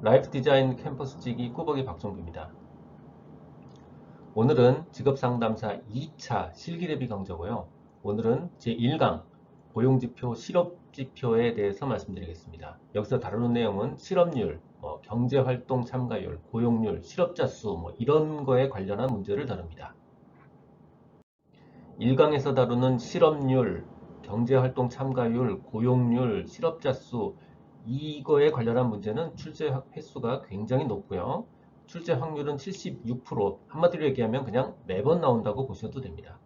라이프 디자인 캠퍼스 찍기 꾸벅이 박종규입니다. 오늘은 직업상담사 2차 실기대비 강좌고요. 오늘은 제1강 고용지표, 실업지표에 대해서 말씀드리겠습니다. 여기서 다루는 내용은 실업률, 경제활동 참가율, 고용률, 실업자 수 이런 거에 관련한 문제를 다룹니다. 1강에서 다루는 실업률, 경제활동 참가율, 고용률, 실업자 수 이거에 관련한 문제는 출제 횟수가 굉장히 높고요. 출제 확률은 76%, 한마디로 얘기하면 그냥 매번 나온다고 보셔도 됩니다.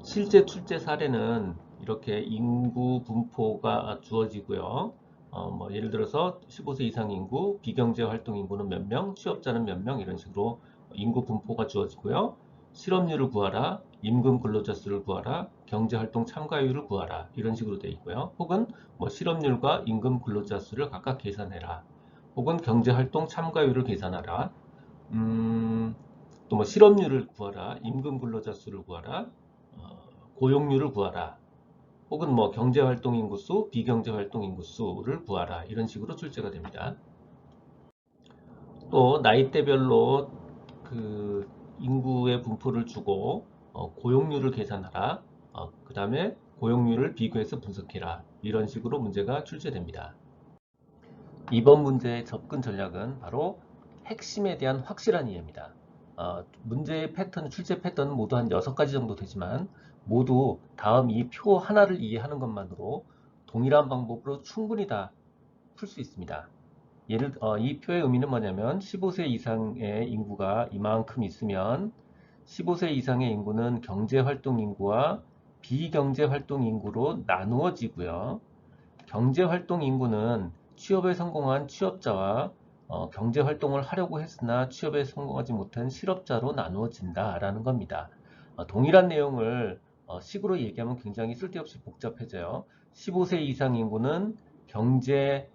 실제 출제 사례는 이렇게 인구 분포가 주어지고요. 예를 들어서 15세 이상 인구, 비경제 활동 인구는 몇 명, 취업자는 몇 명 이런 식으로 인구 분포가 주어지고요. 실업률을 구하라, 임금 근로자 수를 구하라, 경제활동 참가율을 구하라 이런 식으로 되어 있고요. 혹은 실업률과 임금 근로자 수를 각각 계산해라. 혹은 경제활동 참가율을 계산하라. 또 실업률을 구하라, 임금 근로자 수를 구하라, 고용률을 구하라. 혹은 경제활동 인구수, 비경제활동 인구수를 구하라. 이런 식으로 출제가 됩니다. 또 나이대별로 그 인구의 분포를 주고 고용률을 계산하라. 그 다음에 고용률을 비교해서 분석해라. 이런 식으로 문제가 출제됩니다. 이번 문제의 접근 전략은 바로 핵심에 대한 확실한 이해입니다. 문제의 패턴, 출제 패턴은 모두 한 6가지 정도 되지만 모두 다음 이 표 하나를 이해하는 것만으로 동일한 방법으로 충분히 다 풀 수 있습니다. 이 표의 의미는 뭐냐면 15세 이상의 인구가 이만큼 있으면 15세 이상의 인구는 경제활동 인구와 비경제활동 인구로 나누어지고요. 경제활동 인구는 취업에 성공한 취업자와 경제활동을 하려고 했으나 취업에 성공하지 못한 실업자로 나누어진다라는 겁니다. 동일한 내용을 식으로 얘기하면 굉장히 쓸데없이 복잡해져요. 15세 이상 인구는 경제활동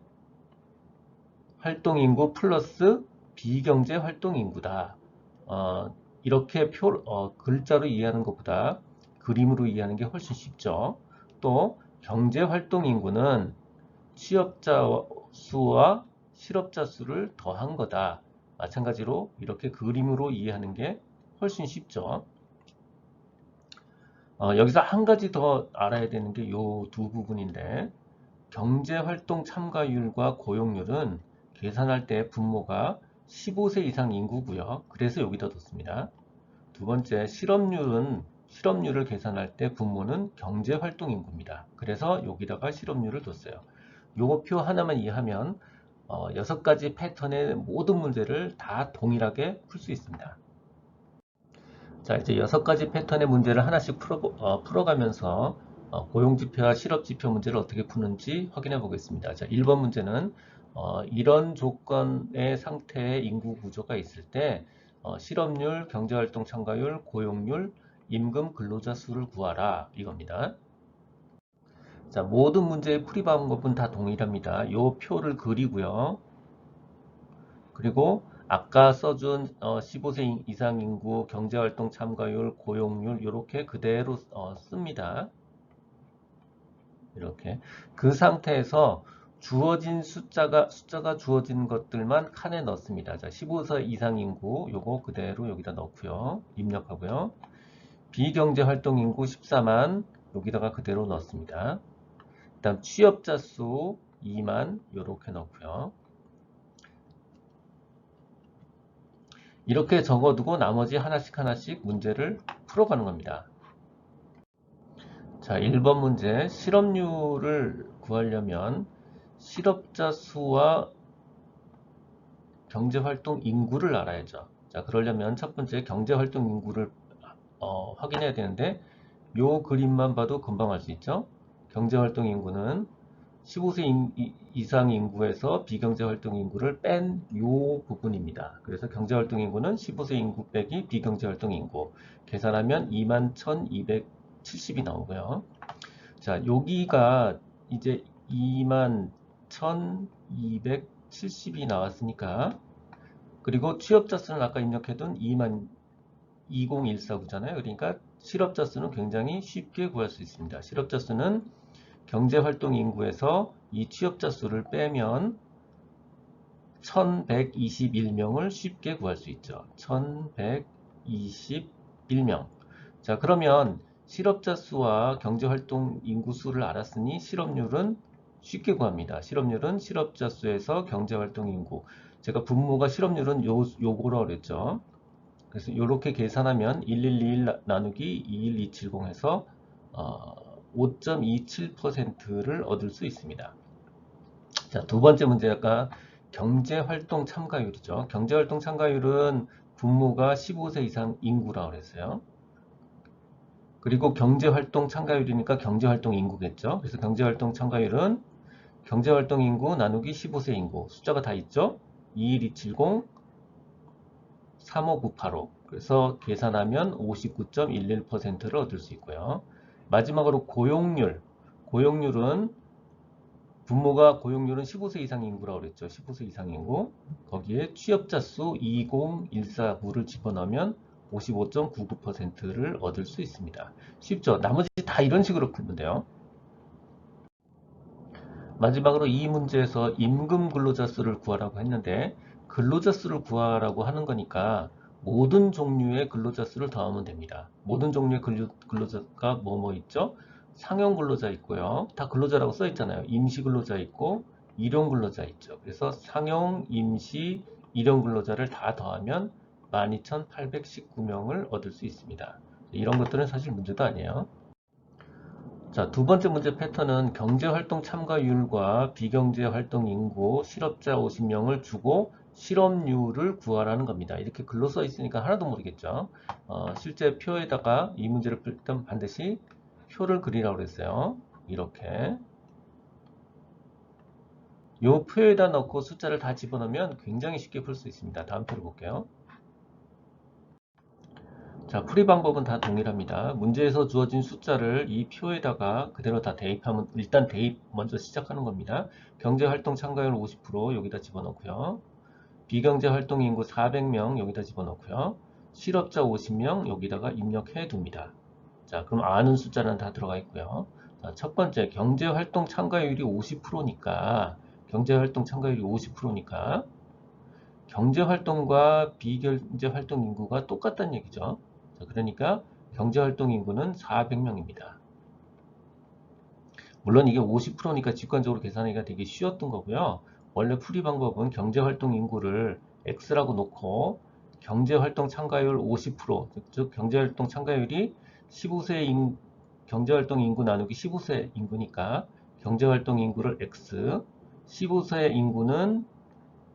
인구 플러스 비경제활동 인구다. 이렇게 글자로 이해하는 것보다 그림으로 이해하는 게 훨씬 쉽죠. 또 경제활동 인구는 취업자 수와 실업자 수를 더한 거다. 마찬가지로 이렇게 그림으로 이해하는 게 훨씬 쉽죠. 여기서 한 가지 더 알아야 되는 게 이 두 부분인데, 경제활동 참가율과 고용률은 계산할 때 분모가 15세 이상 인구고요. 그래서 여기다 뒀습니다. 두 번째, 실업률을 계산할 때 분모는 경제활동 인구입니다. 그래서 여기다가 실업률을 뒀어요. 요 표 하나만 이해하면 6가지 패턴의 모든 문제를 다 동일하게 풀 수 있습니다. 자, 이제 6가지 패턴의 문제를 하나씩 풀어가면서 고용지표와 실업지표 문제를 어떻게 푸는지 확인해 보겠습니다. 자, 1번 문제는 이런 조건의 상태의 인구 구조가 있을 때 실업률, 경제활동 참가율, 고용률, 임금 근로자 수를 구하라 이겁니다. 자, 모든 문제의 풀이 방법은 다 동일합니다. 이 표를 그리고요. 그리고 아까 써준 15세 이상 인구, 경제활동 참가율, 고용률 이렇게 그대로 씁니다. 이렇게 그 상태에서 주어진 숫자가 주어진 것들만 칸에 넣습니다. 자, 15세 이상 인구 요거 그대로 여기다 넣고요. 입력하고요. 비경제활동 인구 14만 여기다가 그대로 넣습니다. 일단 취업자 수 2만 이렇게 넣고요. 이렇게 적어두고 나머지 하나씩 문제를 풀어가는 겁니다. 자, 1번 문제 실업률을 구하려면 실업자 수와 경제활동 인구를 알아야죠. 자, 그러려면 첫 번째 경제활동 인구를 확인해야 되는데 요 그림만 봐도 금방 알 수 있죠. 경제활동 인구는 15세 이상 인구에서 비경제활동 인구를 뺀 요 부분입니다. 그래서 경제활동 인구는 15세 인구 빼기 비경제활동 인구 계산하면 21,270이 나오고요. 자, 여기가 이제 21,270이 나왔으니까 그리고 취업자 수는 아까 입력해둔 20,149잖아요. 그러니까 실업자 수는 굉장히 쉽게 구할 수 있습니다. 실업자 수는 경제활동 인구에서 이 취업자 수를 빼면 1121명을 쉽게 구할 수 있죠. 1121명. 자, 그러면 실업자 수와 경제활동 인구 수를 알았으니 실업률은 쉽게 구합니다. 실업률은 실업자 수에서 경제활동 인구. 제가 분모가 실업률은 요거라 그랬죠. 그래서 이렇게 계산하면 1121 나누기 21270 해서 5.27%를 얻을 수 있습니다. 자, 두 번째 문제가 경제활동 참가율이죠. 경제활동 참가율은 분모가 15세 이상 인구라고 그랬어요. 그리고 경제활동 참가율이니까 경제활동 인구겠죠. 그래서 경제활동 참가율은 경제활동 인구 나누기 15세 인구. 숫자가 다 있죠. 21270, 35985. 그래서 계산하면 59.11%를 얻을 수 있고요. 마지막으로 고용률. 고용률은 분모가 고용률은 15세 이상 인구라고 그랬죠. 15세 이상 인구. 거기에 취업자 수 20149를 집어넣으면 55.99%를 얻을 수 있습니다. 쉽죠? 나머지 다 이런 식으로 풀면 돼요. 마지막으로 이 문제에서 임금 근로자 수를 구하라고 했는데 근로자 수를 구하라고 하는 거니까 모든 종류의 근로자 수를 더하면 됩니다. 모든 종류의 근로자가 뭐뭐 있죠? 상용 근로자 있고요. 다 근로자라고 써 있잖아요. 임시 근로자 있고 일용 근로자 있죠. 그래서 상용, 임시, 일용 근로자를 다 더하면 12,819명을 얻을 수 있습니다. 이런 것들은 사실 문제도 아니에요. 자, 두 번째 문제 패턴은 경제활동 참가율과 비경제활동 인구 실업자 50명을 주고 실업률을 구하라는 겁니다. 이렇게 글로 써 있으니까 하나도 모르겠죠. 실제 표에다가 이 문제를 풀 때 반드시 표를 그리라고 그랬어요. 이렇게 이 표에다 넣고 숫자를 다 집어넣으면 굉장히 쉽게 풀 수 있습니다. 다음 표를 볼게요. 자, 풀이 방법은 다 동일합니다. 문제에서 주어진 숫자를 이 표에다가 그대로 다 대입하면, 일단 대입 먼저 시작하는 겁니다. 경제활동 참가율 50% 여기다 집어넣고요. 비경제활동 인구 400명 여기다 집어넣고요. 실업자 50명 여기다가 입력해 둡니다. 자, 그럼 아는 숫자는 다 들어가 있고요. 자, 첫 번째, 경제활동 참가율이 50%니까, 경제활동 참가율이 50%니까, 경제활동과 비경제활동 인구가 똑같다는 얘기죠. 자, 그러니까 경제활동 인구는 400명입니다. 물론 이게 50%니까 직관적으로 계산하기가 되게 쉬웠던 거고요. 원래 풀이 방법은 경제활동 인구를 X라고 놓고 경제활동 참가율 50%, 즉 경제활동 참가율이 15세 경제활동 인구 나누기 15세 인구니까 경제활동 인구를 X, 15세 인구는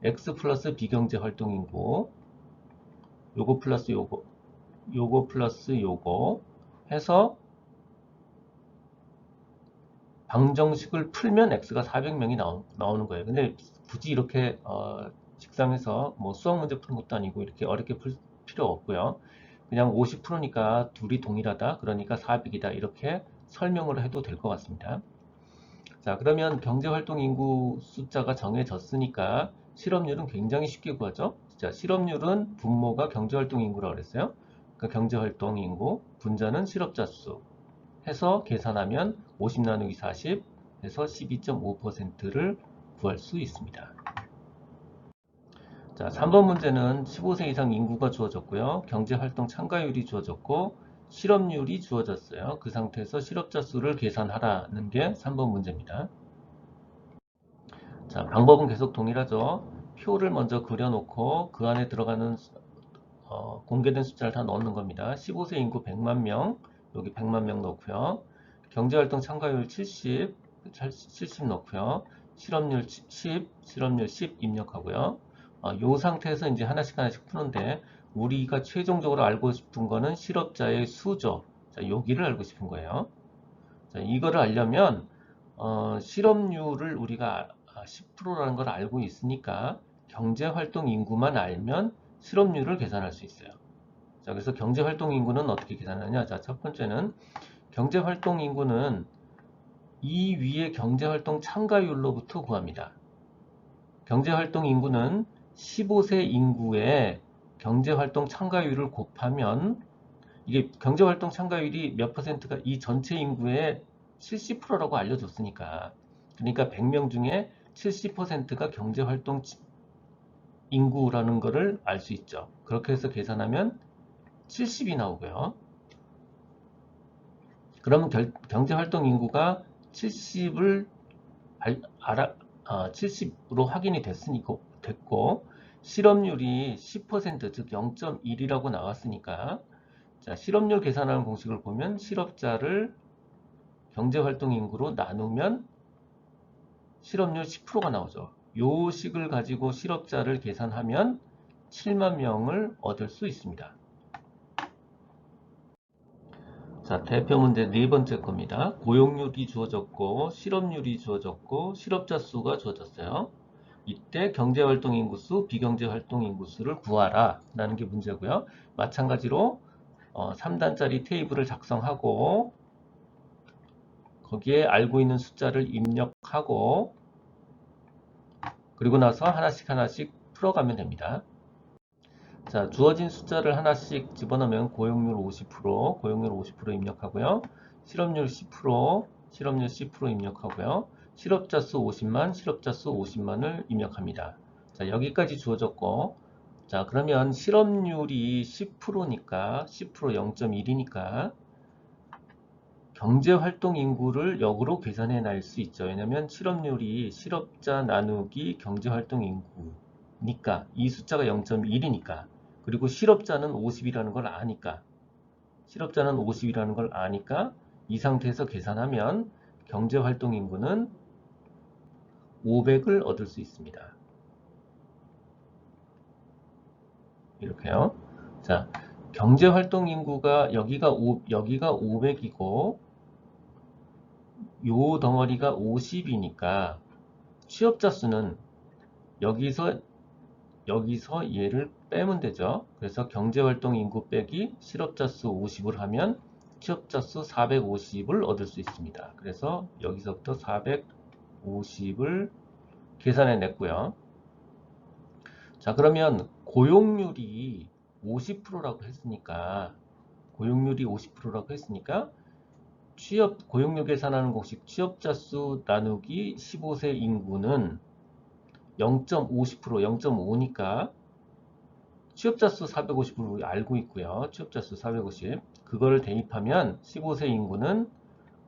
X 플러스 비경제활동 인구, 요거 플러스 요거 플러스 요거 해서 방정식을 풀면 x가 400명이 나오는 거예요. 근데 굳이 이렇게 직상에서 뭐 수학 문제 푸는 것도 아니고 이렇게 어렵게 풀 필요 없고요. 그냥 50%니까 둘이 동일하다. 그러니까 400이다. 이렇게 설명을 해도 될 것 같습니다. 자, 그러면 경제활동 인구 숫자가 정해졌으니까 실업률은 굉장히 쉽게 구하죠. 자, 실업률은 분모가 경제활동 인구라고 그랬어요. 그러니까 경제활동 인구, 분자는 실업자 수 해서 계산하면 50 나누기 40 해서 12.5%를 구할 수 있습니다. 자, 3번 문제는 15세 이상 인구가 주어졌고요. 경제활동 참가율이 주어졌고 실업률이 주어졌어요. 그 상태에서 실업자 수를 계산하라는 게 3번 문제입니다. 자, 방법은 계속 동일하죠. 표를 먼저 그려놓고 그 안에 들어가는 공개된 숫자를 다 넣는 겁니다. 15세 인구 100만 명, 여기 100만 명 넣고요. 경제활동 참가율 70, 70 넣고요. 실업률 10, 실업률 10 입력하고요. 이 상태에서 이제 하나씩 푸는데 우리가 최종적으로 알고 싶은 거는 실업자의 수죠. 자, 여기를 알고 싶은 거예요. 자, 이거를 알려면 실업률을 우리가 10%라는 걸 알고 있으니까 경제활동 인구만 알면 실업률을 계산할 수 있어요. 자, 그래서 경제활동 인구는 어떻게 계산하냐? 자, 첫 번째는 경제활동 인구는 이 위의 경제활동 참가율로부터 구합니다. 경제활동 인구는 15세 인구의 경제활동 참가율을 곱하면 이게 경제활동 참가율이 몇 퍼센트가 이 전체 인구의 70%라고 알려줬으니까. 그러니까 100명 중에 70%가 경제활동 인구라는 거를 알 수 있죠. 그렇게 해서 계산하면 70이 나오고요. 그러면 경제활동 인구가 70을 70으로 확인이 됐고, 실업률이 10%, 즉 0.1이라고 나왔으니까, 자, 실업률 계산하는 공식을 보면 실업자를 경제활동 인구로 나누면 실업률 10%가 나오죠. 요 식을 가지고 실업자를 계산하면 7만 명을 얻을 수 있습니다. 자, 대표 문제 네 번째 겁니다. 고용률이 주어졌고, 실업률이 주어졌고, 실업자 수가 주어졌어요. 이때 경제활동 인구수, 비경제활동 인구수를 구하라 라는 게 문제고요. 마찬가지로 3단짜리 테이블을 작성하고 거기에 알고 있는 숫자를 입력하고 그리고 나서 하나씩 풀어가면 됩니다. 자, 주어진 숫자를 하나씩 집어넣으면 고용률 50%, 고용률 50% 입력하고요. 실업률 10%, 실업률 10% 입력하고요. 실업자 수 50만, 실업자 수 50만을 입력합니다. 자, 여기까지 주어졌고, 자, 그러면 실업률이 10%니까, 10% 0.1이니까, 경제활동 인구를 역으로 계산해 낼 수 있죠. 왜냐면 실업률이 실업자 나누기 경제활동 인구니까, 이 숫자가 0.1이니까, 그리고 실업자는 50이라는 걸 아니까, 실업자는 50이라는 걸 아니까, 이 상태에서 계산하면 경제활동 인구는 500을 얻을 수 있습니다. 이렇게요. 자, 경제활동 인구가 여기가 500이고 요 덩어리가 50이니까 취업자 수는 여기서 얘를 빼면 되죠. 그래서 경제활동 인구 빼기 실업자 수 50을 하면 취업자 수 450을 얻을 수 있습니다. 그래서 여기서부터 450을 계산해 냈고요. 자, 그러면 고용률이 50%라고 했으니까 고용률 계산하는 공식 취업자 수 나누기 15세 인구는 0.50%, 0.5니까 취업자 수 450을 알고 있고요. 취업자 수 450. 그거를 대입하면 15세 인구는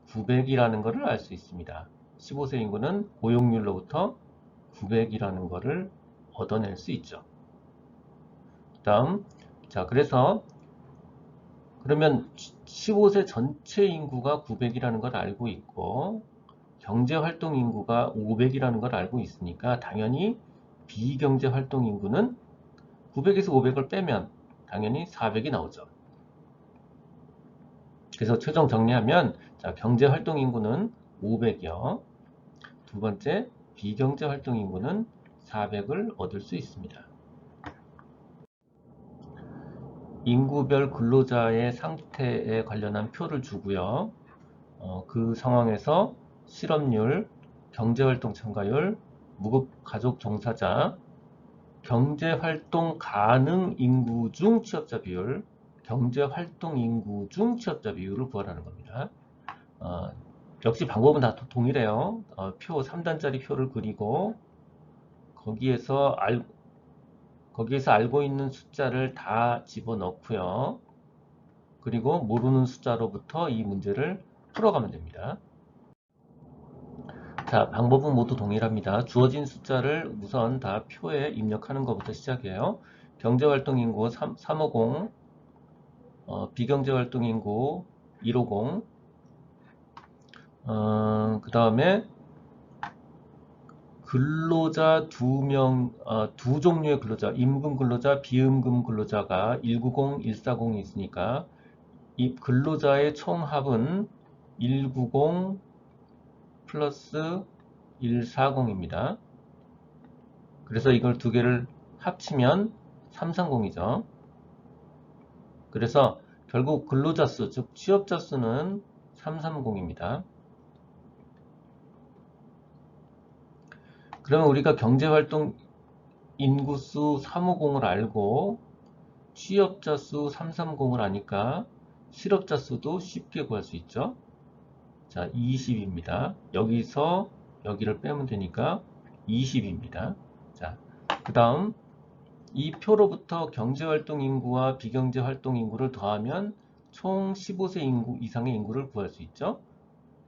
900이라는 것을 알 수 있습니다. 15세 인구는 고용률로부터 900이라는 것을 얻어낼 수 있죠. 다음, 자, 그러면 15세 전체 인구가 900이라는 걸 알고 있고, 경제활동 인구가 500이라는 걸 알고 있으니까, 당연히 비경제활동 인구는 900에서 500을 빼면 당연히 400이 나오죠. 그래서 최종 정리하면, 자, 경제활동 인구는 500이요. 두 번째, 비경제활동 인구는 400을 얻을 수 있습니다. 인구별 근로자의 상태에 관련한 표를 주고요. 그 상황에서 실업률, 경제활동 참가율, 무급 가족 종사자, 경제활동 가능 인구 중 취업자 비율, 경제활동 인구 중 취업자 비율을 구하라는 겁니다. 역시 방법은 다 동일해요. 3단짜리 표를 그리고 거기에서 알고 있는 숫자를 다 집어넣고요. 그리고 모르는 숫자로부터 이 문제를 풀어가면 됩니다. 자, 방법은 모두 동일합니다. 주어진 숫자를 우선 다 표에 입력하는 것부터 시작해요. 경제활동 인구 350, 비경제활동 인구 150, 그 다음에 근로자 두 종류의 근로자, 임금 근로자, 비임금 근로자가 190, 140이 있으니까 이 근로자의 총합은 190 플러스 140입니다. 그래서 이걸 두 개를 합치면 330이죠. 그래서 결국 근로자 수, 즉 취업자 수는 330입니다. 그러면 우리가 경제활동 인구수 350을 알고 취업자 수 330을 아니까 실업자 수도 쉽게 구할 수 있죠. 자, 20입니다. 여기서 여기를 빼면 되니까 20입니다. 자, 그 다음 이 표로부터 경제활동 인구와 비경제활동 인구를 더하면 총 15세 인구 이상의 인구를 구할 수 있죠.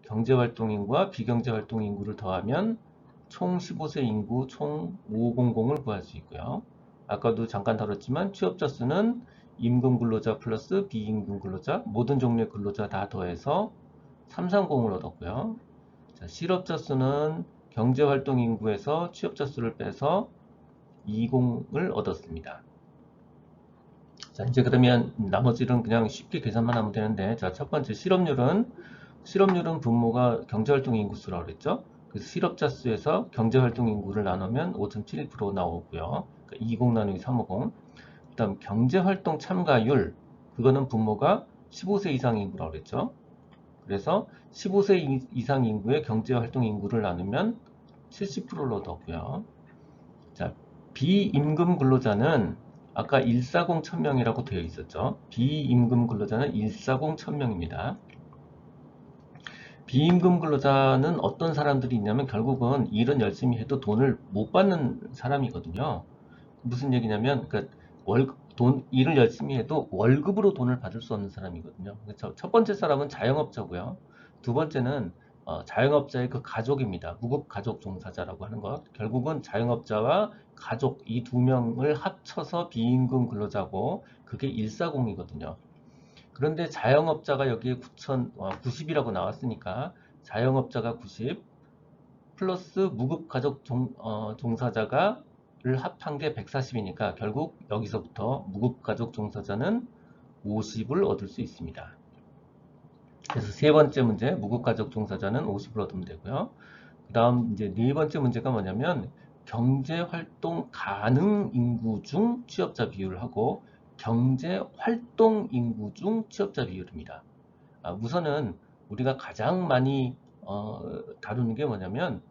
경제활동 인구와 비경제활동 인구를 더하면 총 15세 인구 총 500을 구할 수 있고요. 아까도 잠깐 다뤘지만 취업자 수는 임금 근로자 플러스 비임금 근로자 모든 종류의 근로자 다 더해서 330을 얻었고요. 자, 실업자 수는 경제활동 인구에서 취업자 수를 빼서 20을 얻었습니다. 자, 이제 그러면 나머지는 그냥 쉽게 계산만 하면 되는데, 자, 첫 번째 실업률은 분모가 경제활동 인구수라고 그랬죠? 그래서 실업자 수에서 경제활동 인구를 나누면 5.71% 나오고요. 그러니까 20 나누기 350. 그 다음 경제활동 참가율, 그거는 분모가 15세 이상 인구라고 그랬죠? 그래서 15세 이상 인구의 경제활동 인구를 나누면 70%를 얻었고요. 자, 비임금 근로자는 아까 140 1000명이라고 되어 있었죠. 비임금 근로자는 140 1000명입니다. 비임금 근로자는 어떤 사람들이 있냐면 결국은 일은 열심히 해도 돈을 못 받는 사람이거든요. 무슨 얘기냐면 그러니까 일을 열심히 해도 월급으로 돈을 받을 수 없는 사람이거든요. 그래서 첫 번째 사람은 자영업자고요. 두 번째는 자영업자의 그 가족입니다. 무급 가족 종사자라고 하는 것. 결국은 자영업자와 가족 이 두 명을 합쳐서 비임금 근로자고 그게 140이거든요. 그런데 자영업자가 여기에 90이라고 나왔으니까 자영업자가 90 플러스 무급 가족 종사자가 를 합한 게 140이니까 결국 여기서부터 무급 가족 종사자는 50을 얻을 수 있습니다. 그래서 세 번째 문제 무급 가족 종사자는 50을 얻으면 되고요. 그 다음 이제 네 번째 문제가 뭐냐면 경제활동 가능 인구 중 취업자 비율을 하고 경제활동 인구 중 취업자 비율입니다. 우선은 우리가 가장 많이 다루는 게 뭐냐면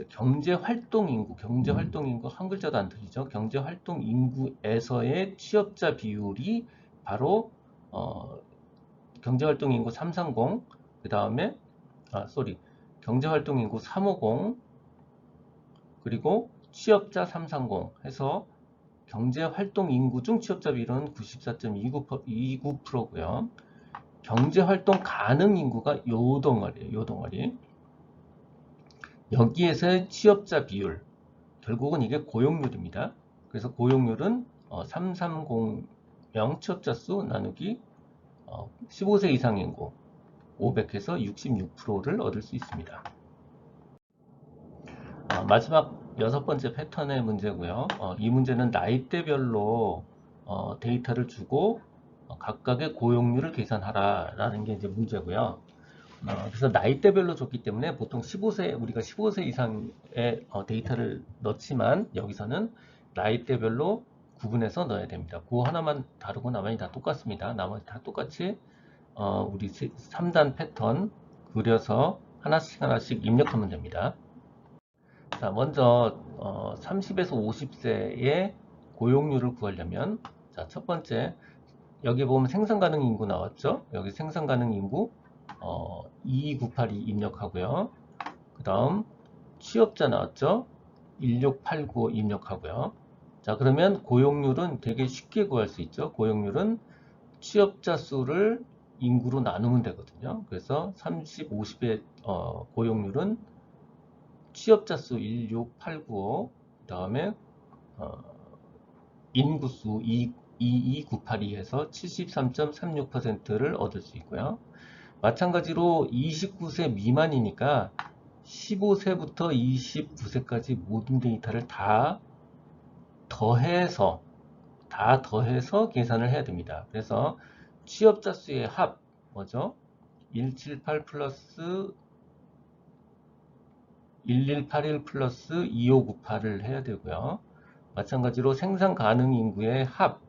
경제활동 인구 한 글자도 안 틀리죠. 경제활동 인구에서의 취업자 비율이 바로 경제활동 인구 330, 그 다음에 경제활동 인구 350, 그리고 취업자 330 해서 경제활동 인구 중 취업자 비율은 94.29%고요. 경제활동 가능 인구가 요 덩어리예요. 요 덩어리. 여기에서의 취업자 비율, 결국은 이게 고용률입니다. 그래서 고용률은 330명 취업자 수 나누기 15세 이상 인구 500해서 66%를 얻을 수 있습니다. 마지막 여섯 번째 패턴의 문제고요. 이 문제는 나이대별로 데이터를 주고 각각의 고용률을 계산하라 라는 게 이제 문제고요. 그래서 나이대별로 줬기 때문에 보통 우리가 15세 이상의 데이터를 넣지만 여기서는 나이대별로 구분해서 넣어야 됩니다. 그거 하나만 다르고 나머지 다 똑같습니다. 나머지 다 똑같이 우리 3단 패턴 그려서 하나씩 입력하면 됩니다. 자, 먼저 30에서 50세의 고용률을 구하려면 자, 첫 번째 여기 보면 생산 가능 인구 나왔죠? 여기 생산 가능 인구 2298이 입력하고요. 그 다음 취업자 나왔죠? 16895 입력하고요. 자, 그러면 고용률은 되게 쉽게 구할 수 있죠. 고용률은 취업자 수를 인구로 나누면 되거든요. 그래서 30, 50의 고용률은 취업자 수 16895, 그 다음에 인구수 22982 해서 73.36%를 얻을 수 있고요. 마찬가지로 29세 미만이니까 15세부터 29세까지 모든 데이터를 다 더해서 계산을 해야 됩니다. 그래서 취업자 수의 합 뭐죠? 178 플러스 1181 플러스 2598을 해야 되고요. 마찬가지로 생산 가능 인구의 합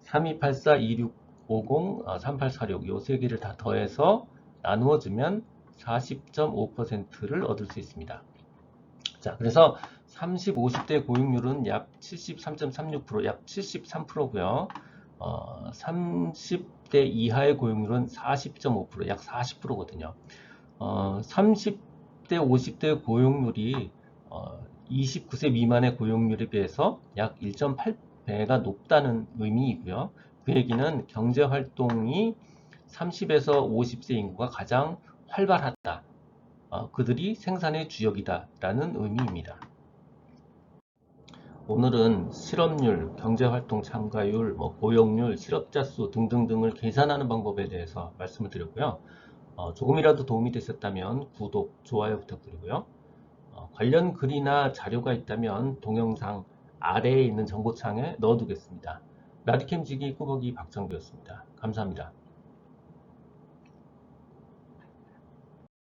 3284, 2650, 3846 요 세 개를 다 더해서 나누어주면 40.5%를 얻을 수 있습니다. 자, 그래서 30, 50대 고용률은 약 73.36%, 약 73%고요. 30, 30대 이하의 고용률은 40.5%, 약 40%거든요. 30대, 50대 고용률이 29세 미만의 고용률에 비해서 약 1.8배가 높다는 의미이고요. 그 얘기는 경제활동이 30에서 50세 인구가 가장 활발하다. 그들이 생산의 주역이다 라는 의미입니다. 오늘은 실업률, 경제활동 참가율, 고용률, 실업자 수 등등등을 계산하는 방법에 대해서 말씀을 드렸고요. 조금이라도 도움이 되셨다면 구독, 좋아요 부탁드리고요. 관련 글이나 자료가 있다면 동영상 아래에 있는 정보창에 넣어두겠습니다. 라디캠지기 꾸벅이 박정규였습니다. 감사합니다.